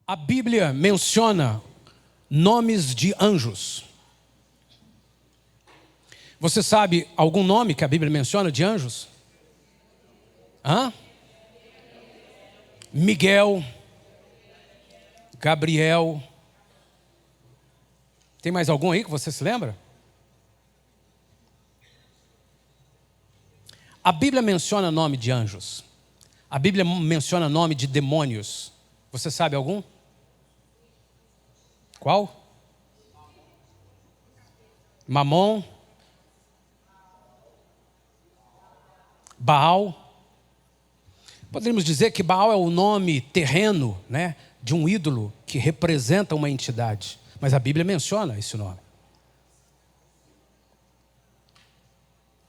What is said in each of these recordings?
A Bíblia menciona nomes de anjos. Você sabe algum nome que a Bíblia menciona de anjos? Miguel, Gabriel. Tem mais algum aí que você se lembra? A Bíblia menciona nome de anjos. A Bíblia menciona nome de demônios. Você sabe algum? Qual? Mamon. Baal. Poderíamos dizer que Baal é o nome terreno, né, de um ídolo que representa uma entidade. Mas a Bíblia menciona esse nome.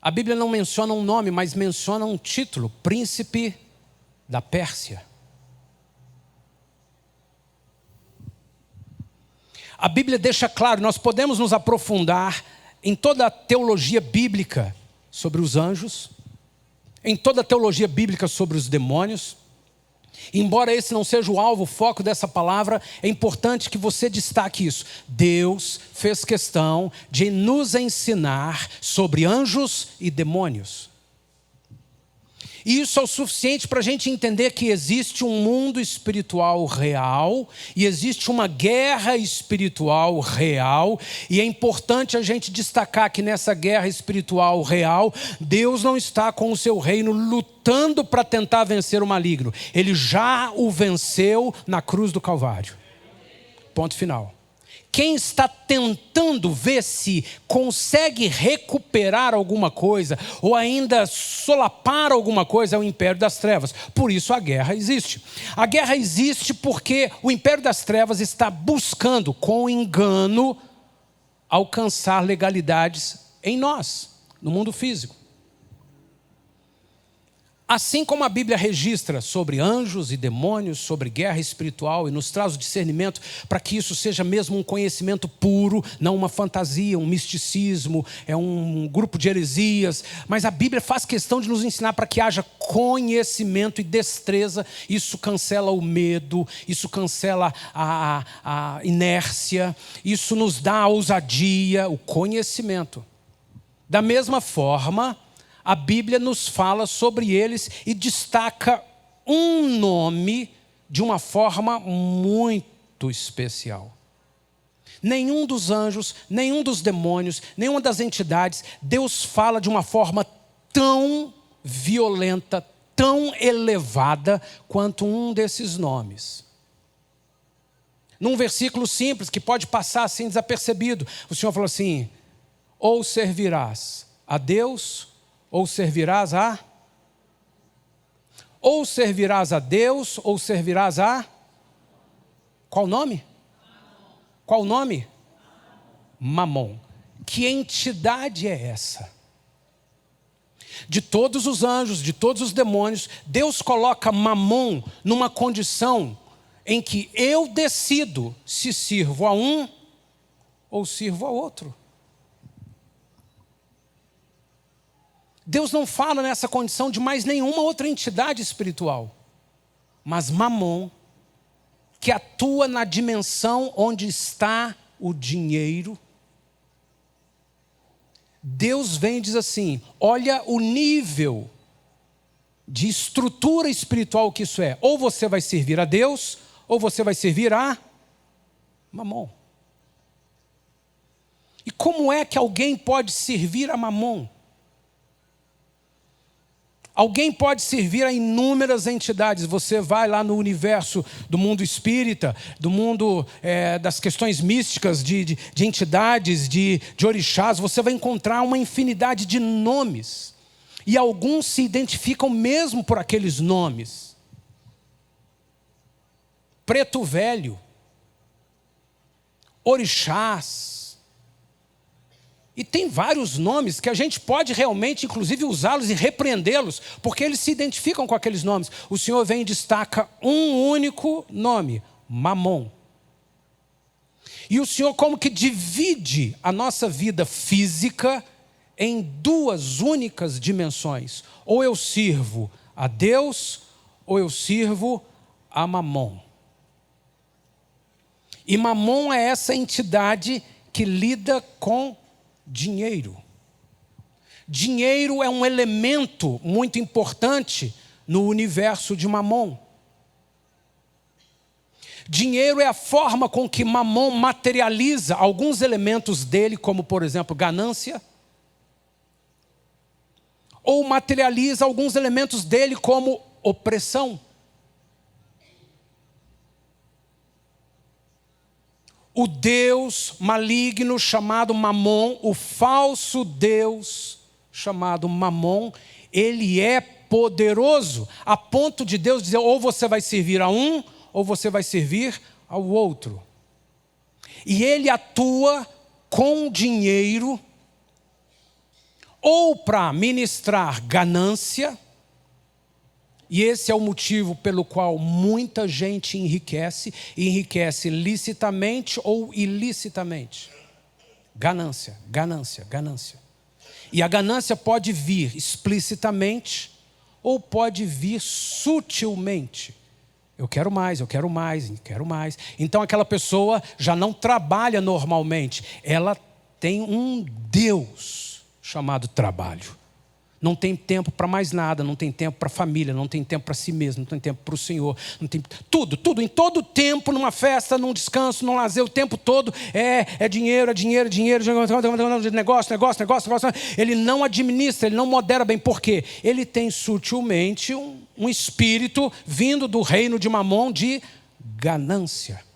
A Bíblia não menciona um nome, mas menciona um título: Príncipe da Pérsia. A Bíblia deixa claro, nós podemos nos aprofundar em toda a teologia bíblica sobre os anjos, em toda a teologia bíblica sobre os demônios. Embora esse não seja o alvo, o foco dessa palavra, é importante que você destaque isso. Deus fez questão de nos ensinar sobre anjos e demônios. E isso é o suficiente para a gente entender que existe um mundo espiritual real e existe uma guerra espiritual real. E é importante a gente destacar que nessa guerra espiritual real, Deus não está com o seu reino lutando para tentar vencer o maligno. Ele já o venceu na cruz do Calvário. Ponto final. Quem está tentando ver se consegue recuperar alguma coisa ou ainda solapar alguma coisa é o império das trevas. Por isso a guerra existe. A guerra existe porque o império das trevas está buscando, com engano, alcançar legalidades em nós, no mundo físico. Assim como a Bíblia registra sobre anjos e demônios, sobre guerra espiritual e nos traz o discernimento para que isso seja mesmo um conhecimento puro, não uma fantasia, um misticismo, é um grupo de heresias. Mas a Bíblia faz questão de nos ensinar para que haja conhecimento e destreza. Isso cancela o medo, isso cancela a inércia, isso nos dá a ousadia, o conhecimento. Da mesma forma, a Bíblia nos fala sobre eles e destaca um nome de uma forma muito especial. Nenhum dos anjos, nenhum dos demônios, nenhuma das entidades, Deus fala de uma forma tão violenta, tão elevada quanto um desses nomes. Num versículo simples que pode passar assim desapercebido, o Senhor falou assim: ou servirás a Deus, ou servirás a... Ou servirás a Deus, ou servirás a... Qual nome? Qual nome? Mamon. Que entidade é essa? De todos os anjos, de todos os demônios, Deus coloca Mamon numa condição em que eu decido se sirvo a um ou sirvo a outro. Deus não fala nessa condição de mais nenhuma outra entidade espiritual. Mas Mamon, que atua na dimensão onde está o dinheiro, Deus vem e diz assim: olha o nível de estrutura espiritual que isso é. Ou você vai servir a Deus, ou você vai servir a Mamon. E como é que alguém pode servir a Mamon? Alguém pode servir a inúmeras entidades. Você vai lá no universo do mundo espírita, do mundo das questões místicas, de entidades, de orixás. Você vai encontrar uma infinidade de nomes. E alguns se identificam mesmo por aqueles nomes. Preto Velho, orixás. E tem vários nomes que a gente pode realmente, inclusive, usá-los e repreendê-los, porque eles se identificam com aqueles nomes. O Senhor vem e destaca um único nome: Mamon. E o Senhor como que divide a nossa vida física em duas únicas dimensões. Ou eu sirvo a Deus, ou eu sirvo a Mamon. E Mamon é essa entidade que lida com dinheiro. Dinheiro é um elemento muito importante no universo de Mamon. Dinheiro é a forma com que Mamon materializa alguns elementos dele, como, por exemplo, ganância. Ou materializa alguns elementos dele, como opressão. O Deus maligno chamado Mamon, o falso Deus chamado Mamon, ele é poderoso, a ponto de Deus dizer, ou você vai servir a um, ou você vai servir ao outro. E ele atua com dinheiro, ou para ministrar ganância, e esse é o motivo pelo qual muita gente enriquece, e enriquece licitamente ou ilicitamente. Ganância, ganância, ganância. E a ganância pode vir explicitamente ou pode vir sutilmente. Eu quero mais, eu quero mais, eu quero mais. Então aquela pessoa já não trabalha normalmente. Ela tem um Deus chamado trabalho. Não tem tempo para mais nada, não tem tempo para a família, não tem tempo para si mesmo, não tem tempo para o Senhor, não tem tudo, em todo tempo, numa festa, num descanso, num lazer, o tempo todo é dinheiro, negócio. Ele não administra, ele não modera bem. Por quê? Ele tem sutilmente um espírito vindo do reino de Mamon de ganância.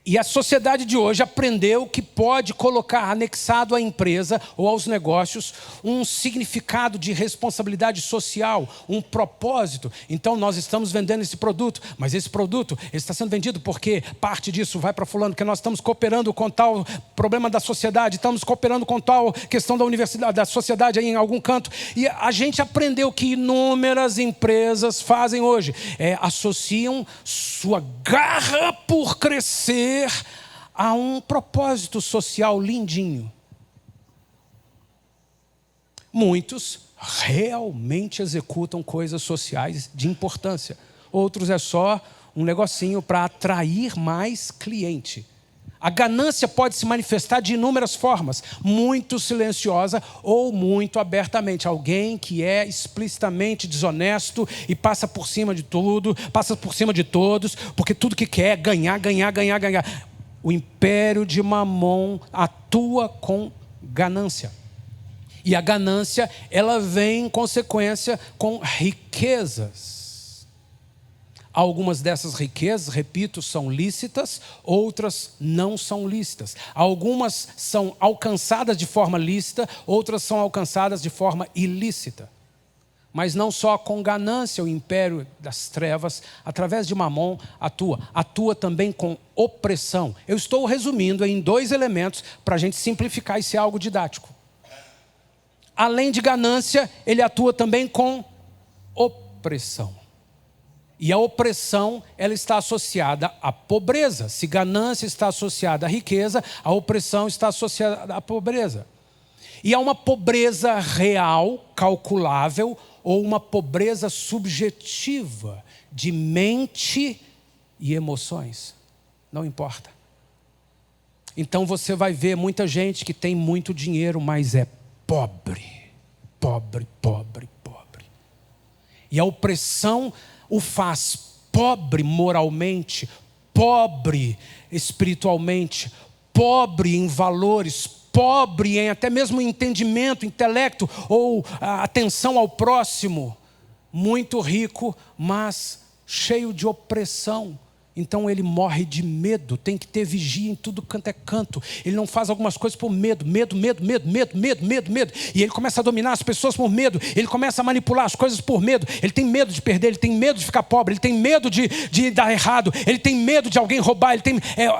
E a sociedade de hoje aprendeu que pode colocar anexado à empresa ou aos negócios um significado de responsabilidade social, um propósito. Então nós estamos vendendo esse produto, mas esse produto está sendo vendido porque parte disso vai para fulano, porque nós estamos cooperando com tal problema da sociedade, estamos cooperando com tal questão da universidade, da sociedade aí em algum canto. E a gente aprendeu que inúmeras empresas fazem hoje, associam sua garra por crescer a um propósito social lindinho. Muitos realmente executam coisas sociais de importância. Outros é só um negocinho para atrair mais cliente. A ganância pode se manifestar de inúmeras formas, muito silenciosa ou muito abertamente. Alguém que é explicitamente desonesto e passa por cima de tudo, passa por cima de todos, porque tudo que quer é ganhar. O império de Mamon atua com ganância. E a ganância, ela vem em consequência com riquezas. Algumas dessas riquezas, repito, são lícitas, outras não são lícitas. Algumas são alcançadas de forma lícita, outras são alcançadas de forma ilícita. Mas não só com ganância o império das trevas, através de Mamon, atua também com opressão. Eu estou resumindo em 2 elementos para a gente simplificar e ser algo didático. Além de ganância, ele atua também com opressão. E a opressão, ela está associada à pobreza. Se ganância está associada à riqueza, a opressão está associada à pobreza. E há uma pobreza real, calculável, ou uma pobreza subjetiva, de mente e emoções. Não importa. Então você vai ver muita gente que tem muito dinheiro, mas é pobre. E a opressão o faz pobre moralmente, pobre espiritualmente, pobre em valores, pobre em até mesmo entendimento, intelecto ou atenção ao próximo, muito rico, mas cheio de opressão. Então ele morre de medo, tem que ter vigia em tudo quanto é canto. Ele não faz algumas coisas por medo. E ele começa a dominar as pessoas por medo. Ele começa a manipular as coisas por medo. Ele tem medo de perder, ele tem medo de ficar pobre, ele tem medo de dar errado, ele tem medo de alguém roubar.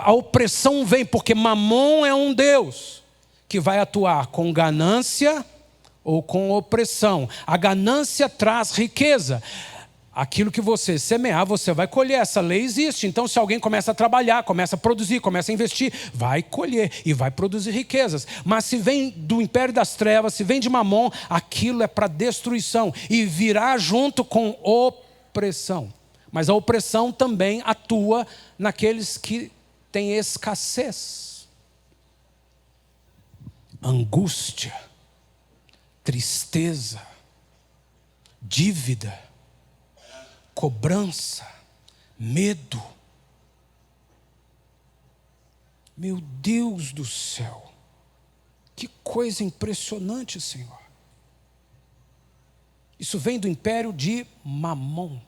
A opressão vem porque Mamon é um Deus que vai atuar com ganância ou com opressão. A ganância traz riqueza. Aquilo que você semear, você vai colher. Essa lei existe. Então, se alguém começa a trabalhar, começa a produzir, começa a investir, vai colher e vai produzir riquezas. Mas se vem do império das trevas, se vem de Mamon, aquilo é para destruição e virá junto com opressão. Mas a opressão também atua naqueles que têm escassez, angústia, tristeza, dívida, cobrança, medo. Meu Deus do céu, que coisa impressionante, Senhor. Isso vem do império de Mamon.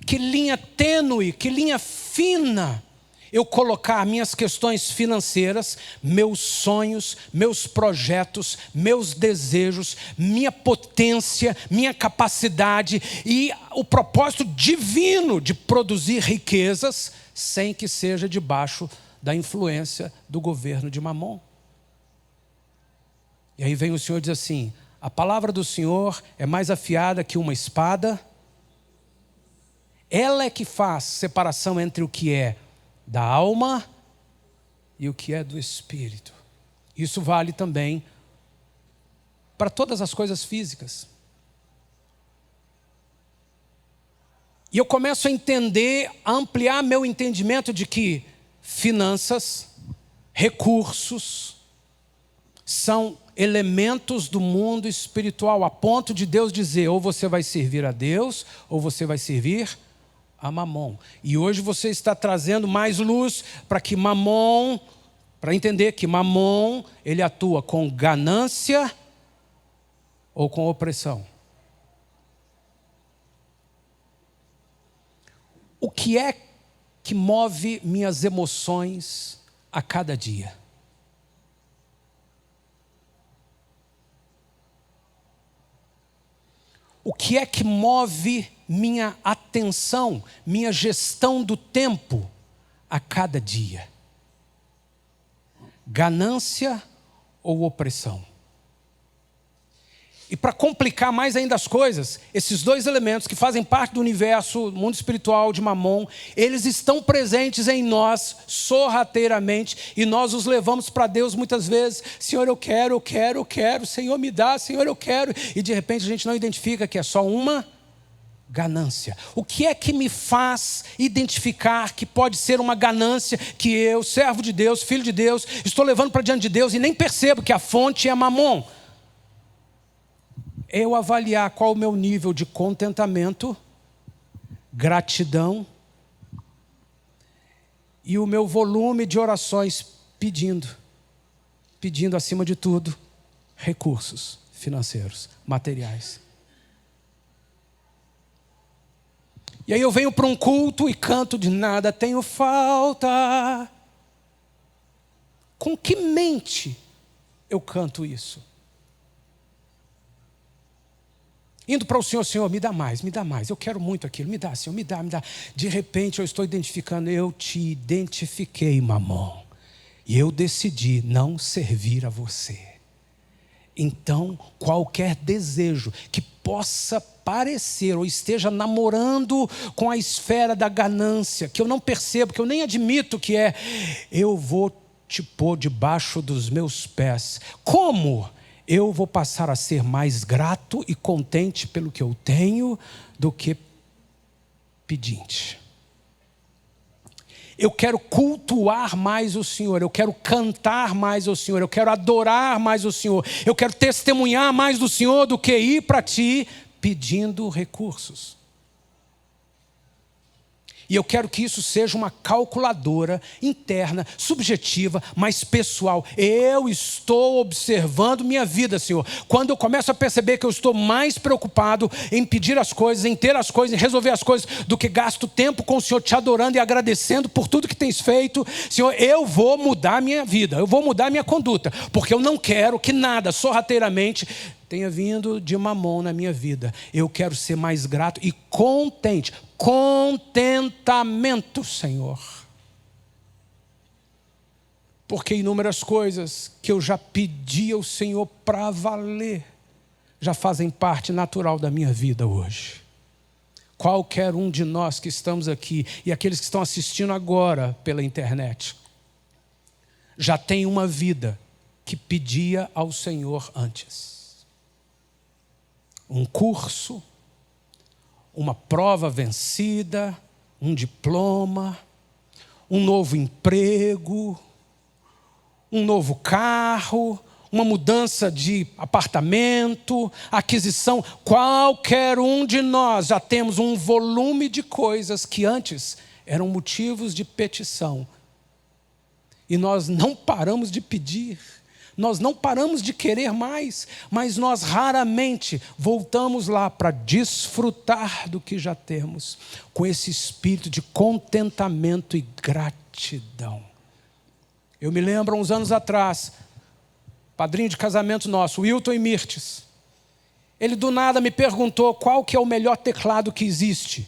Que linha tênue, que linha fina eu colocar minhas questões financeiras, meus sonhos, meus projetos, meus desejos, minha potência, minha capacidade e o propósito divino de produzir riquezas sem que seja debaixo da influência do governo de Mamon. E aí vem o Senhor e diz assim: a palavra do Senhor é mais afiada que uma espada. Ela é que faz separação entre o que é da alma e o que é do espírito. Isso vale também para todas as coisas físicas. E eu começo a entender, a ampliar meu entendimento de que finanças, recursos, são elementos do mundo espiritual, a ponto de Deus dizer: ou você vai servir a Deus, ou você vai servir a Mamon. E hoje você está trazendo mais luz para que Mamon, para entender que Mamon, ele atua com ganância ou com opressão. O que é que move minhas emoções a cada dia? O que é que move minha atenção, minha gestão do tempo a cada dia? Ganância ou opressão? E para complicar mais ainda as coisas, esses dois elementos que fazem parte do universo, mundo espiritual de Mamon, eles estão presentes em nós sorrateiramente e nós os levamos para Deus muitas vezes: Senhor, eu quero, Senhor, me dá, Senhor, eu quero. E de repente a gente não identifica que é só uma ganância. O que é que me faz identificar que pode ser uma ganância que eu, servo de Deus, filho de Deus, estou levando para diante de Deus e nem percebo que a fonte é Mamon? Eu avaliar qual o meu nível de contentamento, gratidão e o meu volume de orações pedindo acima de tudo recursos financeiros, materiais. E aí eu venho para um culto e canto: de nada tenho falta. Com que mente eu canto isso? Indo para o Senhor: Senhor, me dá mais, eu quero muito aquilo, me dá, Senhor, me dá. De repente eu estou identificando: eu te identifiquei, Mamon, e eu decidi não servir a você. Então, qualquer desejo que possa parecer ou esteja namorando com a esfera da ganância, que eu não percebo, que eu nem admito que é, eu vou te pôr debaixo dos meus pés. Como? Eu vou passar a ser mais grato e contente pelo que eu tenho do que pedinte. Eu quero cultuar mais o Senhor, eu quero cantar mais o Senhor, eu quero adorar mais o Senhor, eu quero testemunhar mais do Senhor do que ir para Ti pedindo recursos. E eu quero que isso seja uma calculadora interna, subjetiva, mas pessoal. Eu estou observando minha vida, Senhor. Quando eu começo a perceber que eu estou mais preocupado em pedir as coisas, em ter as coisas, em resolver as coisas, do que gasto tempo com o Senhor te adorando e agradecendo por tudo que tens feito, Senhor, eu vou mudar a minha vida, eu vou mudar a minha conduta, porque eu não quero que nada sorrateiramente tenha vindo de Mamon na minha vida. Eu quero ser mais grato e contente. Contentamento, Senhor. Porque inúmeras coisas que eu já pedi ao Senhor para valer já fazem parte natural da minha vida hoje. Qualquer um de nós que estamos aqui e aqueles que estão assistindo agora pela internet já tem uma vida que pedia ao Senhor antes. Um curso, uma prova vencida, um diploma, um novo emprego, um novo carro, uma mudança de apartamento, aquisição. Qualquer um de nós já temos um volume de coisas que antes eram motivos de petição. E nós não paramos de pedir, nós não paramos de querer mais, mas nós raramente voltamos lá para desfrutar do que já temos, com esse espírito de contentamento e gratidão. Eu me lembro, uns anos atrás, padrinho de casamento nosso, Wilton e Mirtes, ele do nada me perguntou qual que é o melhor teclado que existe.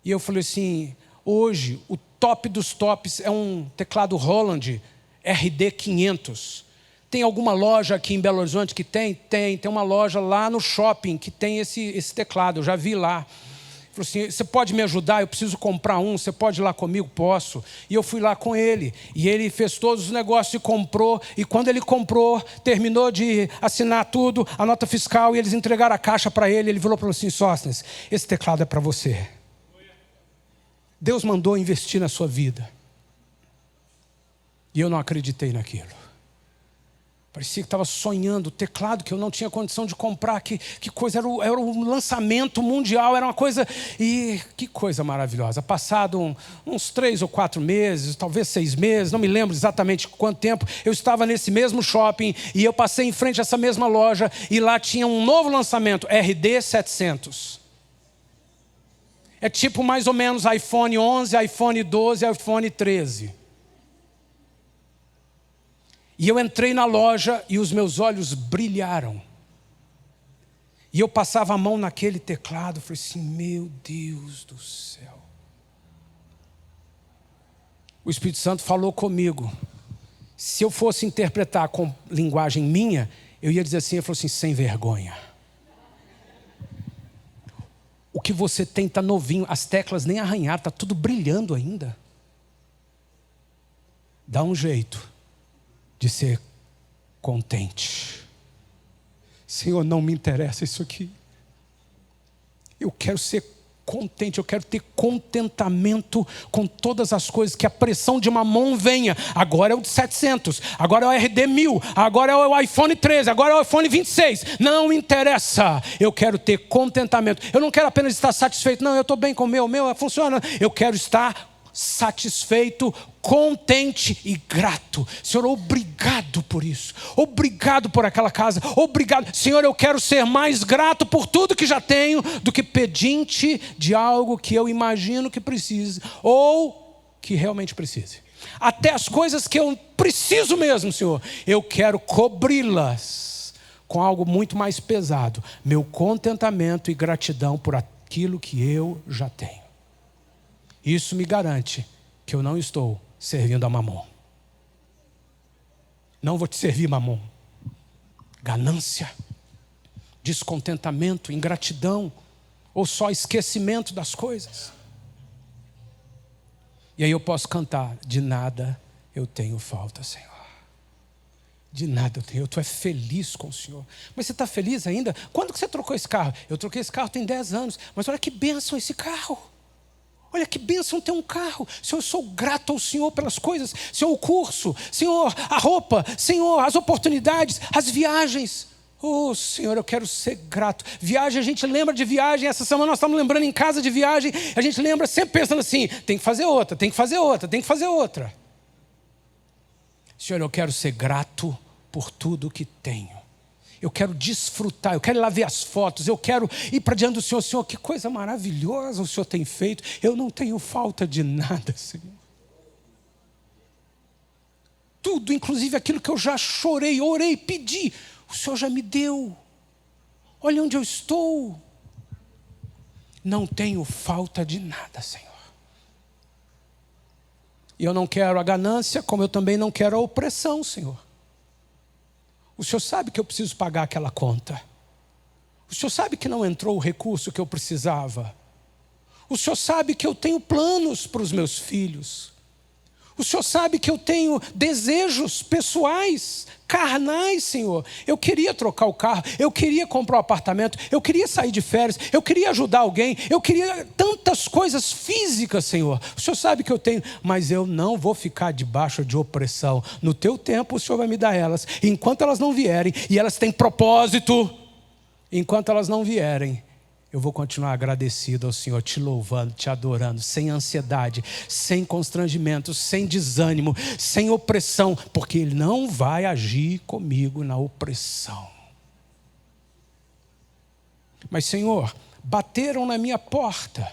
E eu falei assim, hoje o top dos tops é um teclado Roland RD500. Tem alguma loja aqui em Belo Horizonte que tem? Tem uma loja lá no shopping que tem esse teclado, eu já vi lá. Ele falou assim, você pode me ajudar? Eu preciso comprar um, você pode ir lá comigo? Posso. E eu fui lá com ele, e ele fez todos os negócios e comprou, e quando ele comprou, terminou de assinar tudo, a nota fiscal, e eles entregaram a caixa para ele, ele falou assim, Sóstenes, esse teclado é para você. Deus mandou investir na sua vida. E eu não acreditei naquilo. Parecia que estava sonhando, o teclado que eu não tinha condição de comprar, que coisa, era um lançamento mundial, era uma coisa, e que coisa maravilhosa. Passado uns 3 ou 4 meses, talvez 6 meses, não me lembro exatamente quanto tempo, eu estava nesse mesmo shopping, e eu passei em frente a essa mesma loja, e lá tinha um novo lançamento, RD700. É tipo mais ou menos iPhone 11, iPhone 12, iPhone 13. E eu entrei na loja e os meus olhos brilharam. E eu passava a mão naquele teclado, falei assim, meu Deus do céu. O Espírito Santo falou comigo. Se eu fosse interpretar com linguagem minha, eu ia dizer assim, ele falou assim, sem vergonha. O que você tem está novinho, as teclas nem arranharam, está tudo brilhando ainda. Dá um jeito de ser contente. Senhor, não me interessa isso aqui. Eu quero ser contente, eu quero ter contentamento com todas as coisas, que a pressão de mamon venha. Agora é o de 700, agora é o RD1000, agora é o iPhone 13, agora é o iPhone 26. Não interessa, eu quero ter contentamento. Eu não quero apenas estar satisfeito, não, eu estou bem com o meu funciona. Eu quero estar satisfeito, contente e grato. Senhor, obrigado por isso. Obrigado por aquela casa. Obrigado. Senhor, eu quero ser mais grato por tudo que já tenho do que pedinte de algo que eu imagino que precise ou que realmente precise. Até as coisas que eu preciso mesmo, Senhor, eu quero cobri-las com algo muito mais pesado. Meu contentamento e gratidão por aquilo que eu já tenho. Isso me garante que eu não estou servindo a mamon. Não vou te servir mamon. Ganância, descontentamento, ingratidão, ou só esquecimento das coisas. E aí eu posso cantar, de nada eu tenho falta, Senhor. De nada eu tenho, tu é feliz com o Senhor. Mas você está feliz ainda? Quando que você trocou esse carro? Eu troquei esse carro tem 10 anos, mas olha que bênção esse carro. Olha que bênção ter um carro. Senhor, eu sou grato ao Senhor pelas coisas. Senhor, o curso. Senhor, a roupa. Senhor, as oportunidades, as viagens. Oh, Senhor, eu quero ser grato. Viagem, a gente lembra de viagem. Essa semana nós estamos lembrando em casa de viagem. A gente lembra sempre pensando assim, tem que fazer outra, tem que fazer outra, tem que fazer outra. Senhor, eu quero ser grato por tudo que tenho. Eu quero desfrutar, eu quero ir lá ver as fotos, eu quero ir para diante do Senhor. Senhor, que coisa maravilhosa o Senhor tem feito. Eu não tenho falta de nada, Senhor. Tudo, inclusive aquilo que eu já chorei, orei, pedi, o Senhor já me deu. Olha onde eu estou. Não tenho falta de nada, Senhor. E eu não quero a ganância, como eu também não quero a opressão, Senhor. O Senhor sabe que eu preciso pagar aquela conta. O Senhor sabe que não entrou o recurso que eu precisava. O Senhor sabe que eu tenho planos para os meus filhos. O Senhor sabe que eu tenho desejos pessoais, carnais, Senhor. Eu queria trocar o carro, eu queria comprar um apartamento, eu queria sair de férias, eu queria ajudar alguém, eu queria tantas coisas físicas, Senhor. O Senhor sabe que eu tenho, mas eu não vou ficar debaixo de opressão. No teu tempo o Senhor vai me dar elas. Enquanto elas não vierem, e elas têm propósito, enquanto elas não vierem, eu vou continuar agradecido ao Senhor, te louvando, te adorando, sem ansiedade, sem constrangimento, sem desânimo, sem opressão, porque Ele não vai agir comigo na opressão. Mas, Senhor, bateram na minha porta.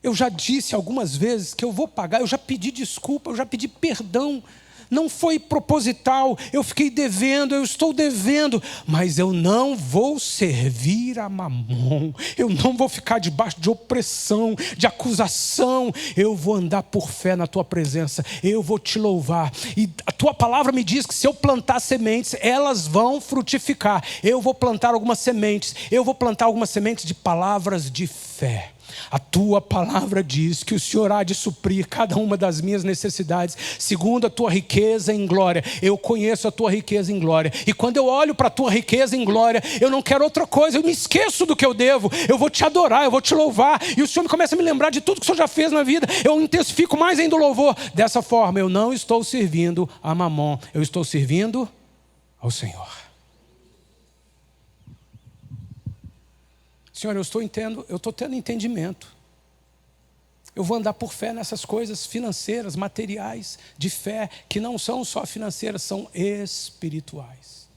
Eu já disse algumas vezes que eu vou pagar, eu já pedi desculpa, eu já pedi perdão. Não foi proposital, eu fiquei devendo, eu estou devendo, mas eu não vou servir a Mamon, eu não vou ficar debaixo de opressão, de acusação, eu vou andar por fé na Tua presença, eu vou Te louvar, e a Tua palavra me diz que se eu plantar sementes, elas vão frutificar. Eu vou plantar algumas sementes, eu vou plantar algumas sementes de palavras de fé. A Tua palavra diz que o Senhor há de suprir cada uma das minhas necessidades, segundo a Tua riqueza em glória. Eu conheço a Tua riqueza em glória, e quando eu olho para a Tua riqueza em glória, eu não quero outra coisa, eu me esqueço do que eu devo, eu vou Te adorar, eu vou Te louvar, e o Senhor começa a me lembrar de tudo que o Senhor já fez na vida, eu intensifico mais ainda o louvor. Dessa forma, eu não estou servindo a Mamon, eu estou servindo ao Senhor. Senhor, eu estou tendo entendimento. Eu vou andar por fé nessas coisas financeiras, materiais, de fé, que não são só financeiras, são espirituais.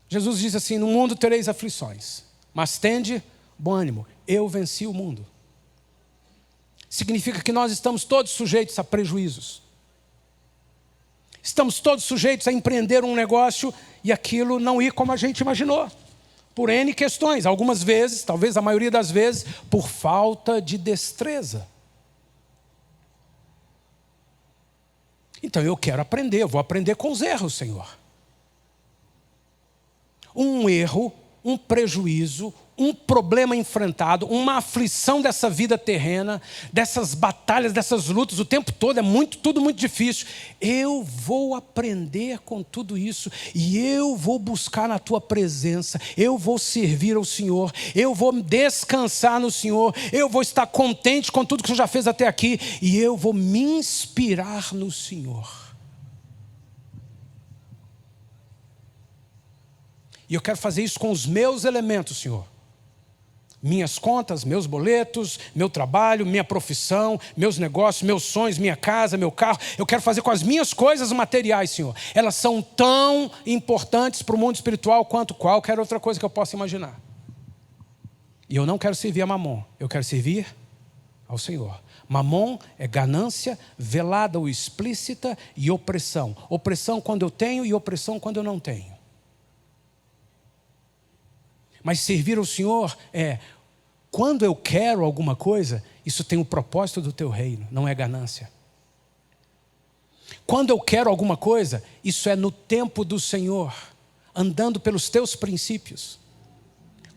Jesus diz assim: no mundo tereis aflições, mas tende bom ânimo, eu venci o mundo. Significa que nós estamos todos sujeitos a prejuízos. Estamos todos sujeitos a empreender um negócio e aquilo não ir como a gente imaginou. Por N questões, algumas vezes, talvez a maioria das vezes, por falta de destreza. Então eu quero aprender, eu vou aprender com os erros, Senhor. Um erro, um prejuízo, um problema enfrentado, uma aflição dessa vida terrena, dessas batalhas, dessas lutas, o tempo todo é tudo muito difícil. Eu vou aprender com tudo isso e eu vou buscar na Tua presença, eu vou servir ao Senhor, eu vou descansar no Senhor, eu vou estar contente com tudo que o Senhor já fez até aqui e eu vou me inspirar no Senhor. E eu quero fazer isso com os meus elementos, Senhor. Minhas contas, meus boletos, meu trabalho, minha profissão, meus negócios, meus sonhos, minha casa, meu carro. Eu quero fazer com as minhas coisas materiais, Senhor. Elas são tão importantes para o mundo espiritual quanto qualquer outra coisa que eu possa imaginar. E eu não quero servir a Mamon, eu quero servir ao Senhor. Mamon é ganância velada ou explícita e opressão. Opressão quando eu tenho e opressão quando eu não tenho. Mas servir ao Senhor é, quando eu quero alguma coisa, isso tem o propósito do Teu reino, não é ganância. Quando eu quero alguma coisa, isso é no tempo do Senhor, andando pelos Teus princípios.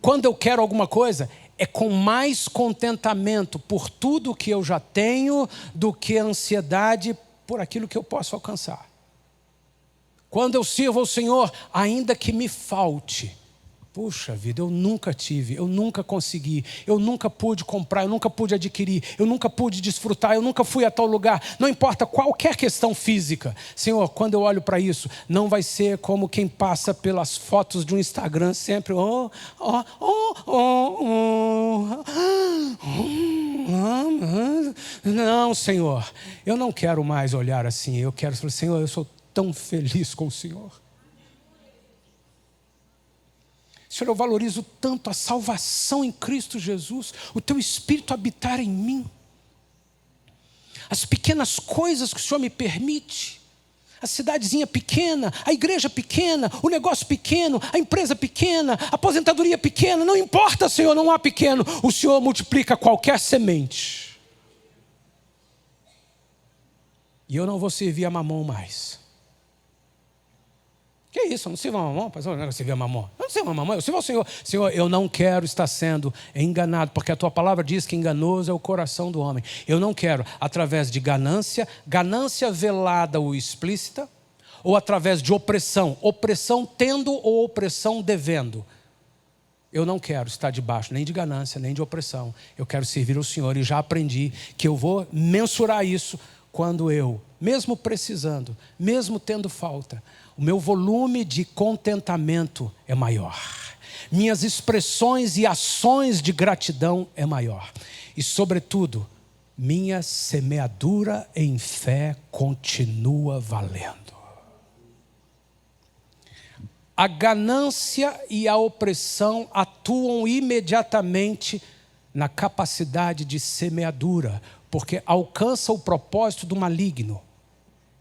Quando eu quero alguma coisa, é com mais contentamento por tudo que eu já tenho do que ansiedade por aquilo que eu posso alcançar. Quando eu sirvo ao Senhor, ainda que me falte, puxa vida, eu nunca tive, eu nunca consegui, eu nunca pude comprar, eu nunca pude adquirir, eu nunca pude desfrutar, eu nunca fui a tal lugar. Não importa qualquer questão física. Senhor, quando eu olho para isso, não vai ser como quem passa pelas fotos de um Instagram sempre. Não, Senhor, eu não quero mais olhar assim. Eu quero falar, Senhor, eu sou tão feliz com o Senhor. Senhor, eu valorizo tanto a salvação em Cristo Jesus, o Teu Espírito habitar em mim, as pequenas coisas que o Senhor me permite, a cidadezinha pequena, a igreja pequena, o negócio pequeno, a empresa pequena, a aposentadoria pequena, não importa, Senhor, não há pequeno, o Senhor multiplica qualquer semente. E eu não vou servir a Mamon mais. Que isso? Eu não sirvo a mamão? Pastor, não sirvo a mamão. Eu não sirvo a mamão, eu sirvo ao Senhor. Senhor, eu não quero estar sendo enganado, porque a tua palavra diz que enganoso é o coração do homem. Eu não quero, através de ganância velada ou explícita, ou através de opressão tendo ou opressão devendo. Eu não quero estar debaixo nem de ganância, nem de opressão. Eu quero servir ao Senhor e já aprendi que eu vou mensurar isso quando eu, mesmo precisando, mesmo tendo falta, o meu volume de contentamento é maior. Minhas expressões e ações de gratidão é maior. E, sobretudo, minha semeadura em fé continua valendo. A ganância e a opressão atuam imediatamente na capacidade de semeadura, porque alcança o propósito do maligno,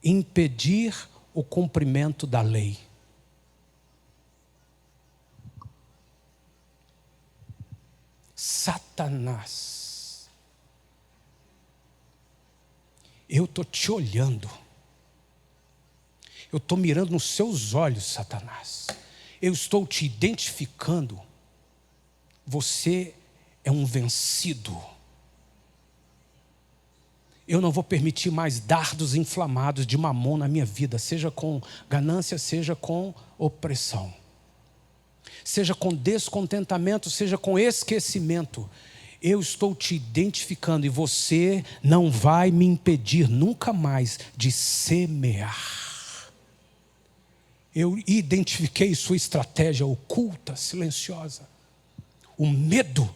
impedir o cumprimento da lei. Satanás, eu estou te olhando. Eu estou mirando nos seus olhos, Satanás. Eu estou te identificando. Você é um vencido. Eu não vou permitir mais dardos inflamados de mamon na minha vida, seja com ganância, seja com opressão, seja com descontentamento, seja com esquecimento. Eu estou te identificando e você não vai me impedir nunca mais de semear. Eu identifiquei sua estratégia oculta, silenciosa. O medo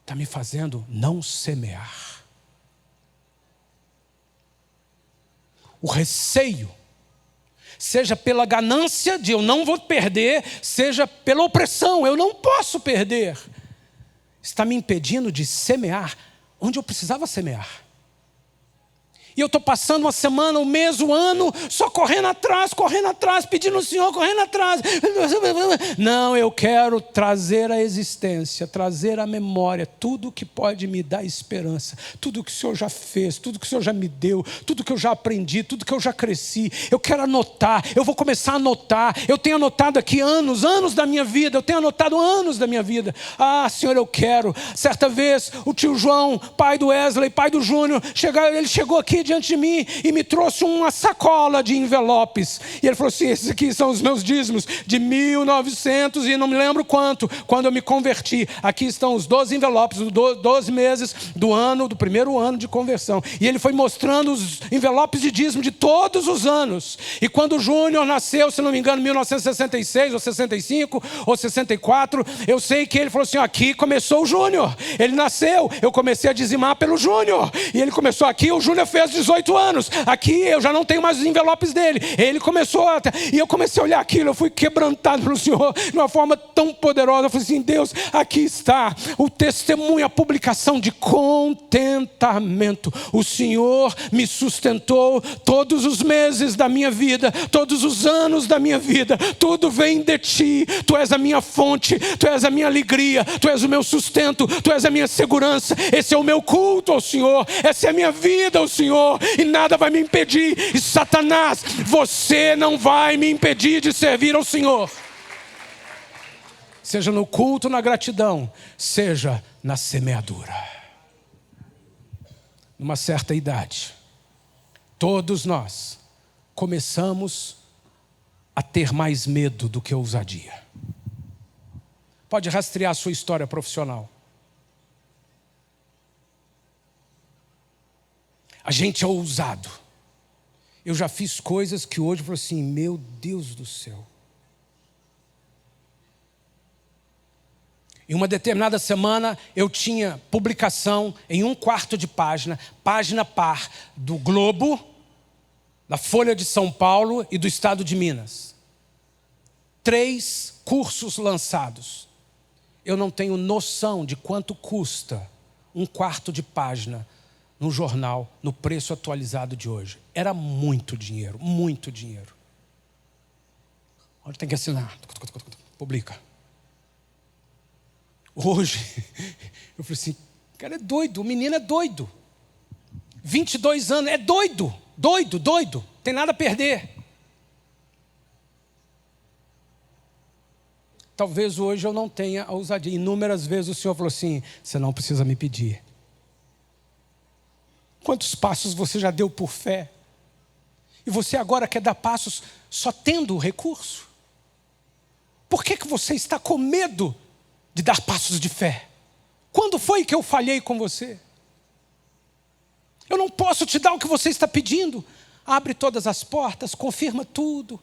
está me fazendo não semear. O receio, seja pela ganância de eu não vou perder, seja pela opressão, eu não posso perder, está me impedindo de semear onde eu precisava semear. E eu estou passando uma semana, um mês, um ano, só correndo atrás, pedindo ao Senhor, correndo atrás. Não, eu quero trazer à existência, trazer à memória tudo que pode me dar esperança, tudo que o Senhor já fez, tudo que o Senhor já me deu, tudo que eu já aprendi, tudo que eu já cresci. Eu quero anotar, eu vou começar a anotar. Eu tenho anotado aqui anos da minha vida, Ah, Senhor, eu quero. Certa vez, o tio João, pai do Wesley, pai do Júnior, ele chegou aqui diante de mim e me trouxe uma sacola de envelopes. E ele falou assim: esses aqui são os meus dízimos de 1900 e não me lembro quanto, quando eu me converti. Aqui estão os 12 envelopes, 12 meses do primeiro ano de conversão. E ele foi mostrando os envelopes de dízimo de todos os anos. E quando o Júnior nasceu, se não me engano, 1966 ou 65 ou 64, eu sei que ele falou assim: aqui começou o Júnior. Ele nasceu, eu comecei a dizimar pelo Júnior. E ele começou aqui, o Júnior fez 18 anos, aqui eu já não tenho mais os envelopes dele, ele começou e eu comecei a olhar aquilo, eu fui quebrantado pelo Senhor, de uma forma tão poderosa. Eu falei assim: Deus, aqui está o testemunho, a publicação de contentamento. O Senhor me sustentou todos os meses da minha vida, todos os anos da minha vida, tudo vem de ti, tu és a minha fonte, tu és a minha alegria, tu és o meu sustento, tu és a minha segurança. Esse é o meu culto ao Senhor, essa é a minha vida ao Senhor, e nada vai me impedir. E Satanás, você não vai me impedir de servir ao Senhor, seja no culto, na gratidão, seja na semeadura. Numa certa idade, todos nós começamos a ter mais medo do que ousadia. Pode rastrear a sua história profissional. A gente é ousado. Eu já fiz coisas que hoje eu falo assim: meu Deus do céu. Em uma determinada semana, eu tinha publicação em 1/4 de página, página par, do Globo, da Folha de São Paulo e do Estado de Minas. 3 cursos lançados. Eu não tenho noção de quanto custa 1/4 de página no jornal, no preço atualizado de hoje. Era muito dinheiro, muito dinheiro. Olha, tem que assinar. Publica. Hoje, eu falei assim: cara, é doido, o menino é doido. 22 anos, é doido, tem nada a perder. talvez hoje eu não tenha a ousadia. Inúmeras vezes o Senhor falou assim: você não precisa me pedir. Quantos passos você já deu por fé? E você agora quer dar passos só tendo o recurso? Por que você está com medo de dar passos de fé? Quando foi que eu falhei com você? Eu não posso te dar o que você está pedindo. Abre todas as portas, confirma tudo.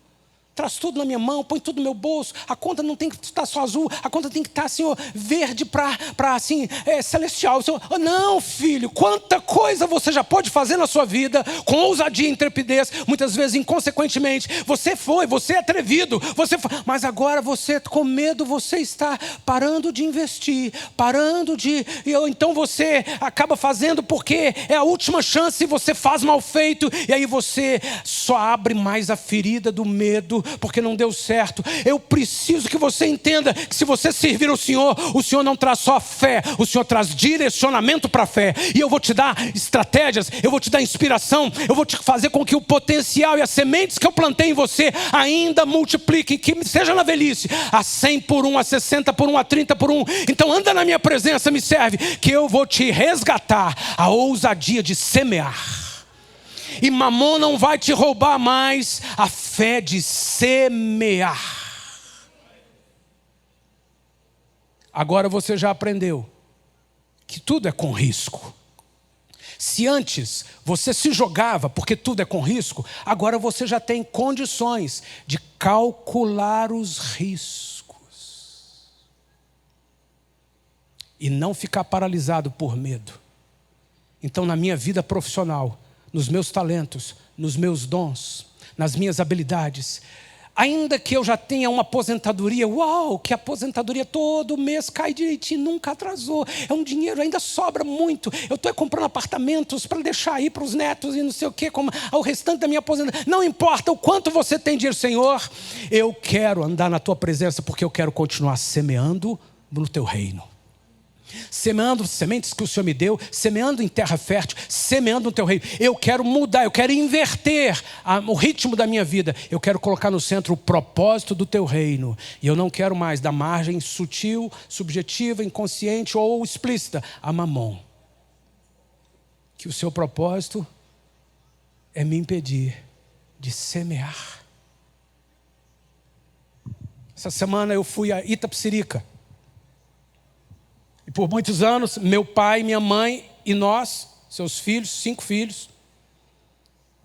Traz tudo na minha mão, põe tudo no meu bolso. A conta não tem que estar só azul, a conta tem que estar, Senhor, verde para assim, celestial. Senhor, oh, não, filho, quanta coisa você já pode fazer na sua vida com ousadia e intrepidez. Muitas vezes, inconsequentemente, você é atrevido, mas agora você, com medo, você está parando de investir, então você acaba fazendo porque é a última chance e você faz mal feito. E aí você só abre mais a ferida do medo, porque não deu certo. Eu preciso que você entenda que se você servir o Senhor não traz só fé, o Senhor traz direcionamento para a fé. E eu vou te dar estratégias, eu vou te dar inspiração, eu vou te fazer com que o potencial e as sementes que eu plantei em você ainda multipliquem, que seja na velhice, a 100 por 1, a 60 por 1, a 30 por 1. Então anda na minha presença, me serve, que eu vou te resgatar a ousadia de semear. E Mamon não vai te roubar mais a fé de semear. Agora você já aprendeu que tudo é com risco. Se antes você se jogava porque tudo é com risco, agora você já tem condições de calcular os riscos. E não ficar paralisado por medo. Então, na minha vida profissional, nos meus talentos, nos meus dons, nas minhas habilidades, ainda que eu já tenha uma aposentadoria, que aposentadoria todo mês cai direitinho, nunca atrasou, é um dinheiro, ainda sobra muito, eu estou comprando apartamentos para deixar aí para os netos e não sei o que, como o restante da minha aposentadoria, não importa o quanto você tem dinheiro, Senhor, eu quero andar na tua presença porque eu quero continuar semeando no teu reino. Semeando sementes que o Senhor me deu, semeando em terra fértil, semeando no teu reino. Eu quero mudar, eu quero inverter o ritmo da minha vida. Eu quero colocar no centro o propósito do teu reino. E eu não quero mais dar margem sutil, subjetiva, inconsciente ou explícita a Mamon. Que o seu propósito é me impedir de semear. Essa semana eu fui a Itapecerica. E por muitos anos, meu pai, minha mãe e nós, seus filhos, 5 filhos,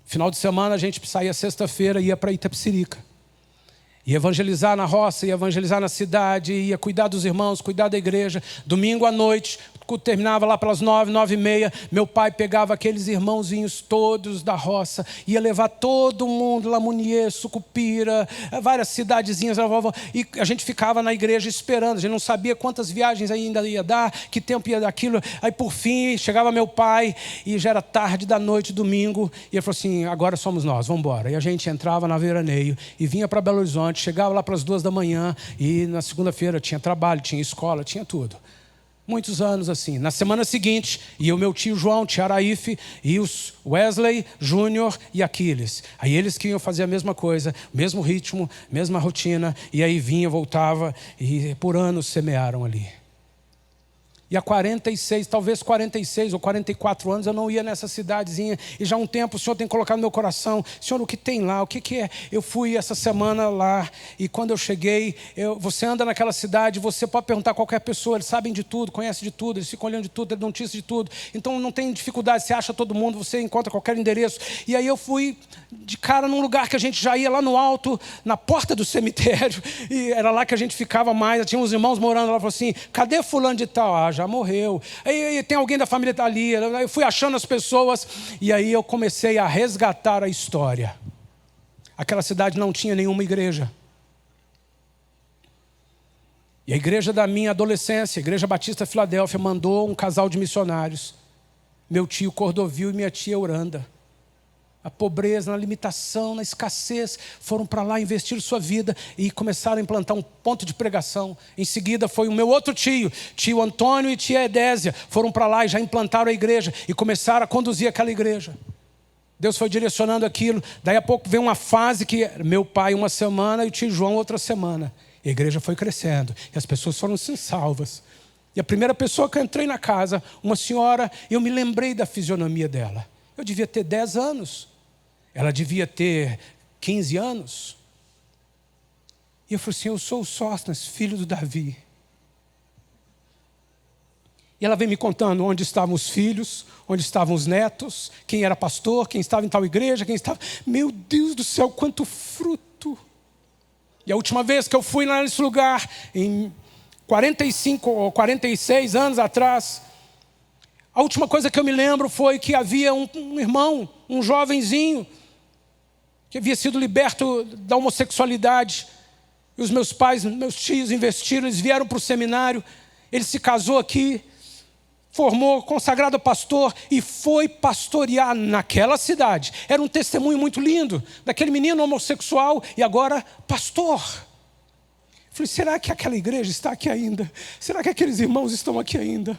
final de semana a gente saía sexta-feira e ia para Itapecerica. Ia evangelizar na roça, ia evangelizar na cidade, ia cuidar dos irmãos, cuidar da igreja. Domingo à noite, terminava lá pelas 9, 9h30, meu pai pegava aqueles irmãozinhos todos da roça, ia levar todo mundo, Lamunier, Sucupira, várias cidadezinhas, e a gente ficava na igreja esperando, a gente não sabia quantas viagens ainda ia dar, que tempo ia dar aquilo. Aí por fim, chegava meu pai, e já era tarde da noite, domingo, e ele falou assim, agora somos nós, vamos embora. E a gente entrava na Veraneio, e vinha para Belo Horizonte, chegava lá para as 2 da manhã, e na segunda-feira tinha trabalho, tinha escola, tinha tudo. Muitos anos assim. Na semana seguinte, ia o meu tio João, tia Araífe, e os Wesley, Júnior e Aquiles. Aí eles que iam fazer a mesma coisa, mesmo ritmo, mesma rotina, e aí vinha, voltava, e por anos semearam ali. E há 46, talvez 46 ou 44 anos eu não ia nessa cidadezinha. E já há um tempo o Senhor tem colocado no meu coração. Senhor, o que tem lá? O que é? Eu fui essa semana lá e quando eu cheguei, você anda naquela cidade, você pode perguntar a qualquer pessoa, eles sabem de tudo, conhecem de tudo, eles ficam olhando de tudo, eles dão notícia de tudo. Então não tem dificuldade, você acha todo mundo, você encontra qualquer endereço. E aí eu fui de cara num lugar que a gente já ia lá no alto, na porta do cemitério. E era lá que a gente ficava mais. Tinha uns irmãos morando lá, falaram assim, cadê fulano de tal? Já morreu. Aí tem alguém da família que está ali. Eu fui achando as pessoas e aí eu comecei a resgatar a história. Aquela cidade não tinha nenhuma igreja. E a igreja da minha adolescência, a Igreja Batista Filadélfia, mandou um casal de missionários. Meu tio Cordovil e minha tia Euranda. A pobreza, na limitação, na escassez, foram para lá investir sua vida e começaram a implantar um ponto de pregação. Em seguida foi o meu outro tio Antônio e tia Edésia, foram para lá e já implantaram a igreja e começaram a conduzir aquela igreja. Deus foi direcionando aquilo. Daí a pouco veio uma fase que meu pai uma semana e o tio João outra semana. E a igreja foi crescendo. E as pessoas foram sendo salvas. E a primeira pessoa que eu entrei na casa, uma senhora, eu me lembrei da fisionomia dela. Eu devia ter 10 anos. Ela devia ter 15 anos. E eu falei assim, eu sou o Sóstenes, filho do Davi. E ela veio me contando onde estavam os filhos, onde estavam os netos, quem era pastor, quem estava em tal igreja, quem estava... Meu Deus do céu, quanto fruto! E a última vez que eu fui lá nesse lugar, em 45 ou 46 anos atrás, a última coisa que eu me lembro foi que havia um irmão, um jovenzinho, que havia sido liberto da homossexualidade. E os meus pais, meus tios investiram, eles vieram para o seminário, ele se casou aqui, formou, consagrado pastor e foi pastorear naquela cidade. Era um testemunho muito lindo, daquele menino homossexual e agora pastor. Falei, será que aquela igreja está aqui ainda? Será que aqueles irmãos estão aqui ainda?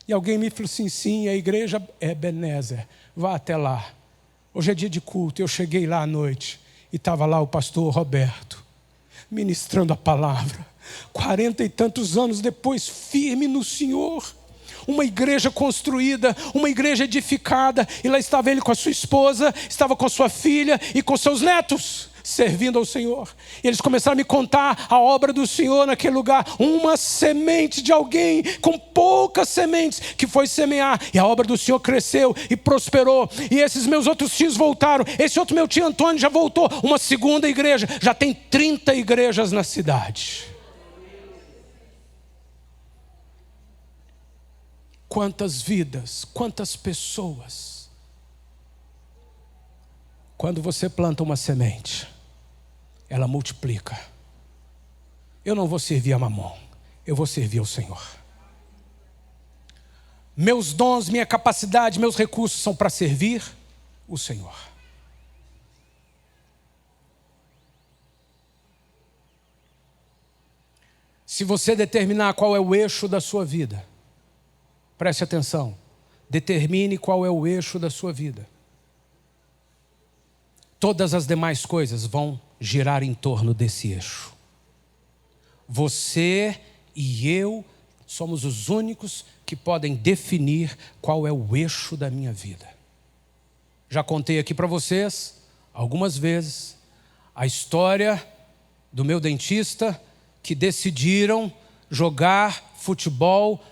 E alguém me falou assim, sim, a igreja é Ebenezer, vá até lá. Hoje é dia de culto, eu cheguei lá à noite e estava lá o pastor Roberto, ministrando a palavra. 40 e tantos anos depois, firme no Senhor. Uma igreja construída, uma igreja edificada, e lá estava ele com a sua esposa, estava com a sua filha e com seus netos, servindo ao Senhor. E eles começaram a me contar a obra do Senhor naquele lugar. Uma semente de alguém com poucas sementes que foi semear, e a obra do Senhor cresceu e prosperou. E esses meus outros tios voltaram. Esse outro meu tio Antônio já voltou. Uma segunda igreja, já tem 30 igrejas na cidade. Quantas vidas, quantas pessoas. Quando você planta uma semente, ela multiplica. Eu não vou servir a Mamon, eu vou servir ao Senhor. Meus dons, minha capacidade, meus recursos são para servir o Senhor. Se você determinar qual é o eixo da sua vida, preste atenção, determine qual é o eixo da sua vida. Todas as demais coisas vão girar em torno desse eixo. Você e eu somos os únicos que podem definir qual é o eixo da minha vida. Já contei aqui para vocês, algumas vezes, a história do meu dentista que decidiram jogar futebol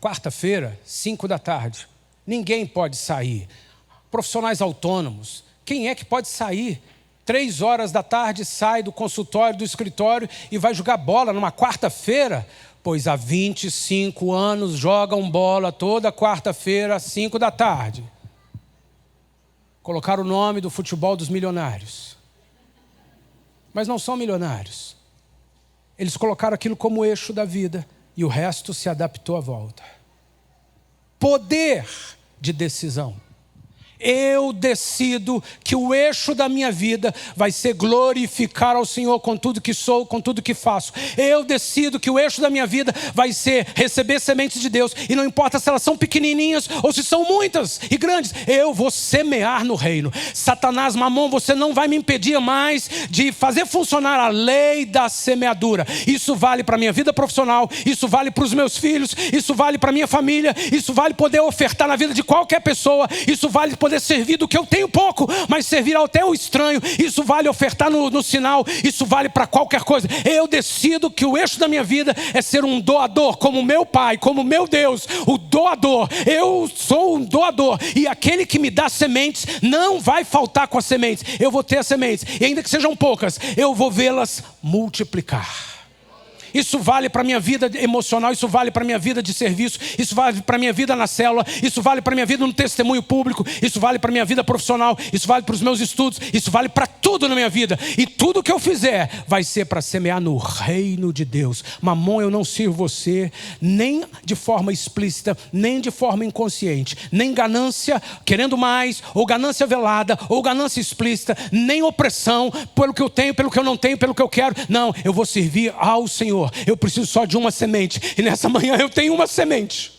quarta-feira, 5 da tarde. Ninguém pode sair. Profissionais autônomos. Quem é que pode sair? 3 horas da tarde sai do consultório, do escritório e vai jogar bola numa quarta-feira? Pois há 25 anos jogam bola toda quarta-feira às 5 da tarde. Colocaram o nome do futebol dos milionários. Mas não são milionários. Eles colocaram aquilo como eixo da vida. E o resto se adaptou à volta. Poder de decisão. Eu decido que o eixo da minha vida vai ser glorificar ao Senhor com tudo que sou, com tudo que faço. Eu decido que o eixo da minha vida vai ser receber sementes de Deus. E não importa se elas são pequenininhas ou se são muitas e grandes. Eu vou semear no reino. Satanás, Mamon, você não vai me impedir mais de fazer funcionar a lei da semeadura. Isso vale para a minha vida profissional. Isso vale para os meus filhos. Isso vale para a minha família. Isso vale poder ofertar na vida de qualquer pessoa. Isso vale poder servir do que eu tenho pouco, mas servir até o estranho. Isso vale ofertar no sinal. Isso vale para qualquer coisa. Eu decido que o eixo da minha vida é ser um doador, como meu Pai, como meu Deus, o doador. Eu sou um doador, e aquele que me dá sementes não vai faltar com as sementes. Eu vou ter as sementes, e ainda que sejam poucas, eu vou vê-las multiplicar. Isso vale para a minha vida emocional, isso vale para a minha vida de serviço, isso vale para a minha vida na célula, isso vale para a minha vida no testemunho público, isso vale para a minha vida profissional, isso vale para os meus estudos, isso vale para tudo na minha vida. E tudo que eu fizer vai ser para semear no reino de Deus. Mamon, eu não sirvo você, nem de forma explícita, nem de forma inconsciente, nem ganância, querendo mais, ou ganância velada, ou ganância explícita, nem opressão, pelo que eu tenho, pelo que eu não tenho, pelo que eu quero. Não, eu vou servir ao Senhor. Eu preciso só de uma semente. E nessa manhã eu tenho uma semente.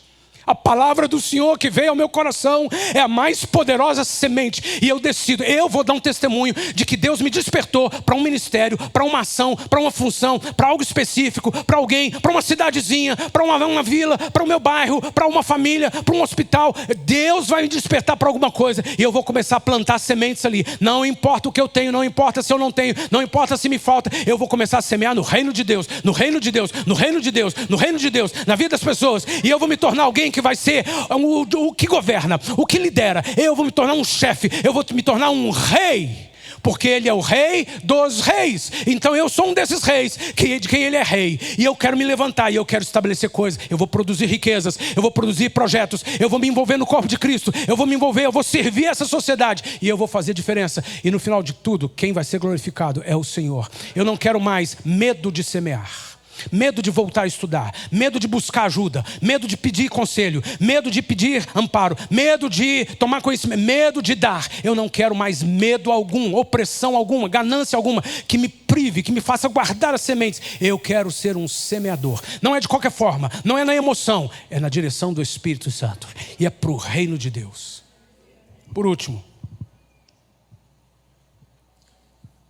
A palavra do Senhor que veio ao meu coração é a mais poderosa semente. E eu decido, eu vou dar um testemunho de que Deus me despertou para um ministério, para uma ação, para uma função, para algo específico, para alguém, para uma cidadezinha, para uma vila, para o meu bairro, para uma família, para um hospital. Deus vai me despertar para alguma coisa e eu vou começar a plantar sementes ali. Não importa o que eu tenho, não importa se eu não tenho, não importa se me falta, eu vou começar a semear no reino de Deus, no reino de Deus, no reino de Deus, no reino de Deus, na vida das pessoas. E eu vou me tornar alguém que vai ser o que governa, o que lidera. Eu vou me tornar um chefe, eu vou me tornar um rei, porque Ele é o rei dos reis. Então eu sou um desses reis, de quem Ele é rei. E eu quero me levantar, e eu quero estabelecer coisas. Eu vou produzir riquezas, eu vou produzir projetos, eu vou me envolver no corpo de Cristo, eu vou me envolver, eu vou servir essa sociedade, e eu vou fazer diferença. E no final de tudo, quem vai ser glorificado é o Senhor. Eu não quero mais medo de semear, medo de voltar a estudar, medo de buscar ajuda, medo de pedir conselho, medo de pedir amparo, medo de tomar conhecimento, medo de dar. Eu não quero mais medo algum, opressão alguma, ganância alguma que me prive, que me faça guardar as sementes. Eu quero ser um semeador. Não é de qualquer forma, não é na emoção, é na direção do Espírito Santo, e é para o reino de Deus. Por último,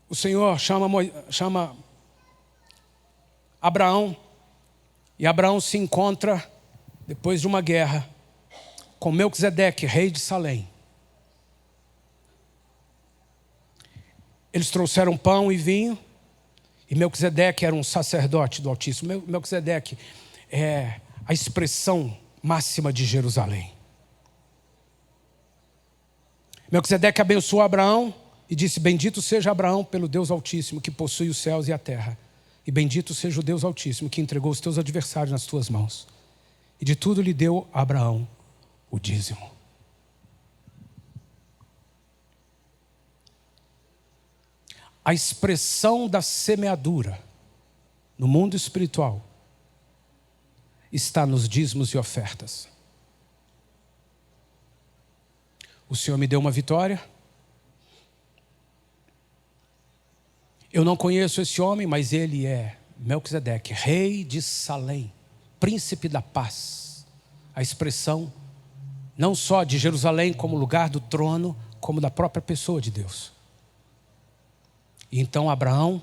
o Senhor chama Abraão, e Abraão se encontra, depois de uma guerra, com Melquisedeque, rei de Salém. Eles trouxeram pão e vinho, e Melquisedeque era um sacerdote do Altíssimo. Melquisedeque é a expressão máxima de Jerusalém. Melquisedeque abençoou Abraão e disse: bendito seja Abraão pelo Deus Altíssimo, que possui os céus e a terra. E bendito seja o Deus Altíssimo, que entregou os teus adversários nas tuas mãos. E de tudo lhe deu a Abraão o dízimo. A expressão da semeadura no mundo espiritual está nos dízimos e ofertas. O Senhor me deu uma vitória. Eu não conheço esse homem, mas ele é Melquisedeque, rei de Salém, príncipe da paz. A expressão não só de Jerusalém como lugar do trono, como da própria pessoa de Deus. E então Abraão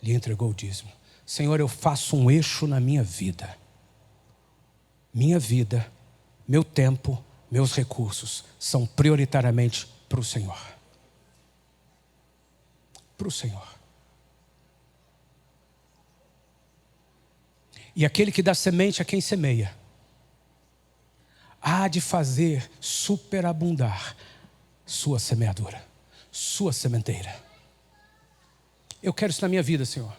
lhe entregou o dízimo. Senhor, eu faço um eixo na minha vida. Minha vida, meu tempo, meus recursos são prioritariamente para o Senhor. Para o Senhor. E aquele que dá semente a quem semeia, há de fazer superabundar sua semeadura, sua sementeira. Eu quero isso na minha vida, Senhor.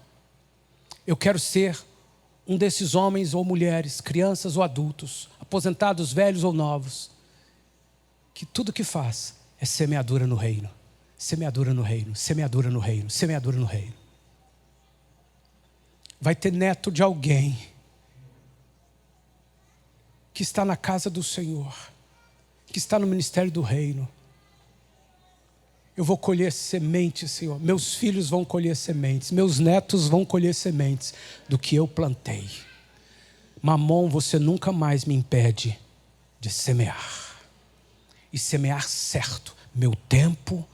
Eu quero ser um desses homens ou mulheres, crianças ou adultos, aposentados, velhos ou novos, que tudo que faz é semeadura no reino, semeadura no reino, semeadura no reino, semeadura no reino. Vai ter neto de alguém que está na casa do Senhor, que está no ministério do reino. Eu vou colher sementes, Senhor. Meus filhos vão colher sementes, meus netos vão colher sementes do que eu plantei. Mamon, você nunca mais me impede de semear. E semear certo. Meu tempo,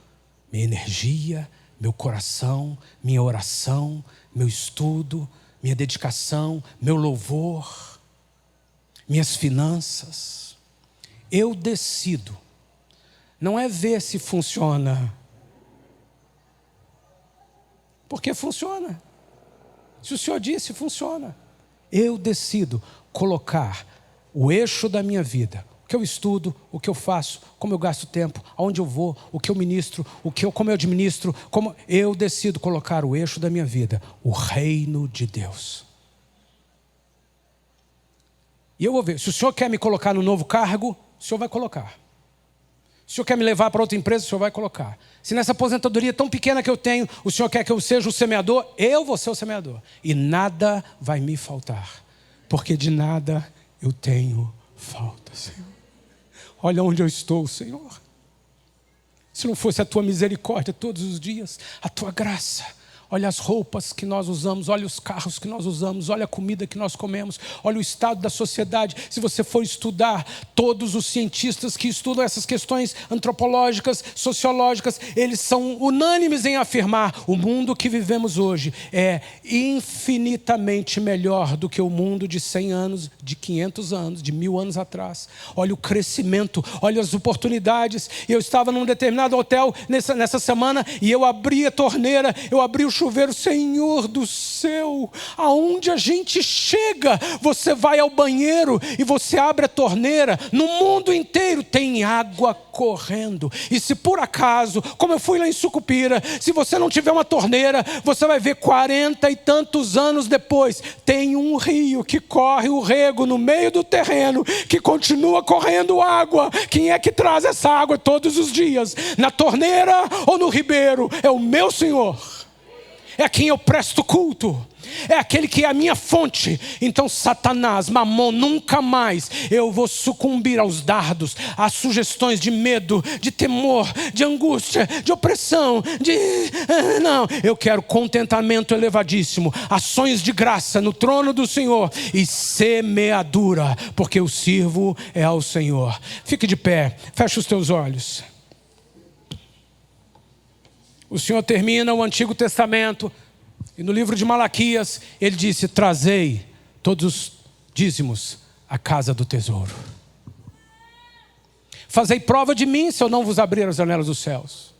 minha energia, meu coração, minha oração, meu estudo, minha dedicação, meu louvor, minhas finanças. Eu decido. Não é ver se funciona. Porque funciona. Se o Senhor disse, funciona. Eu decido colocar o eixo da minha vida, o que eu estudo, o que eu faço, como eu gasto tempo, aonde eu vou, o que eu ministro, como eu administro, como eu decido colocar o eixo da minha vida, o reino de Deus. E eu vou ver, se o Senhor quer me colocar no novo cargo, o Senhor vai colocar. Se o Senhor quer me levar para outra empresa, o Senhor vai colocar. Se nessa aposentadoria tão pequena que eu tenho, o Senhor quer que eu seja o semeador, eu vou ser o semeador. E nada vai me faltar, porque de nada eu tenho falta, Senhor. Olha onde eu estou, Senhor. Se não fosse a tua misericórdia todos os dias, a tua graça, Olha as roupas que nós usamos, olha os carros que nós usamos, olha a comida que nós comemos, olha o estado da sociedade. Se você for estudar, todos os cientistas que estudam essas questões antropológicas, sociológicas, eles são unânimes em afirmar: o mundo que vivemos hoje é infinitamente melhor do que o mundo de 100 anos, de 500 anos, de 1000 anos atrás. Olha o crescimento, olha as oportunidades. Eu estava num determinado hotel nessa semana e eu abri a torneira, eu abri o chuveiro. Senhor do céu, aonde a gente chega? Você vai ao banheiro e você abre a torneira, no mundo inteiro tem água correndo. E se por acaso, como eu fui lá em Sucupira, se você não tiver uma torneira, você vai ver 40 e tantos anos depois, tem um rio que corre o rego no meio do terreno, que continua correndo água. Quem é que traz essa água todos os dias? Na torneira ou no ribeiro? É o meu Senhor. É a quem eu presto culto. É aquele que é a minha fonte. Então Satanás, Mamon, nunca mais eu vou sucumbir aos dardos, às sugestões de medo, de temor, de angústia, de opressão, não, eu quero contentamento elevadíssimo, ações de graça no trono do Senhor e semeadura, porque eu sirvo ao Senhor. Fique de pé, feche os teus olhos. O Senhor termina o Antigo Testamento e no livro de Malaquias ele disse: trazei todos os dízimos à casa do tesouro. Fazei prova de mim se eu não vos abrir as janelas dos céus.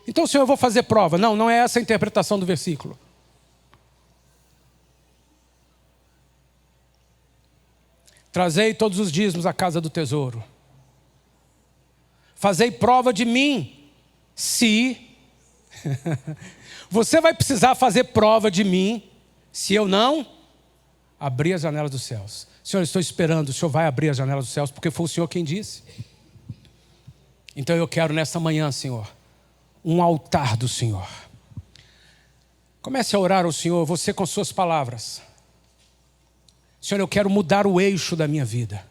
Então, Senhor, eu vou fazer prova. Não, não é essa a interpretação do versículo. Trazei todos os dízimos à casa do tesouro. Fazei prova de mim se... Você vai precisar fazer prova de mim se eu não abrir as janelas dos céus. Senhor, eu estou esperando, o Senhor vai abrir as janelas dos céus, porque foi o Senhor quem disse. Então eu quero nesta manhã, Senhor, um altar do Senhor. Comece a orar ao Senhor, você com suas palavras. Senhor, eu quero mudar o eixo da minha vida.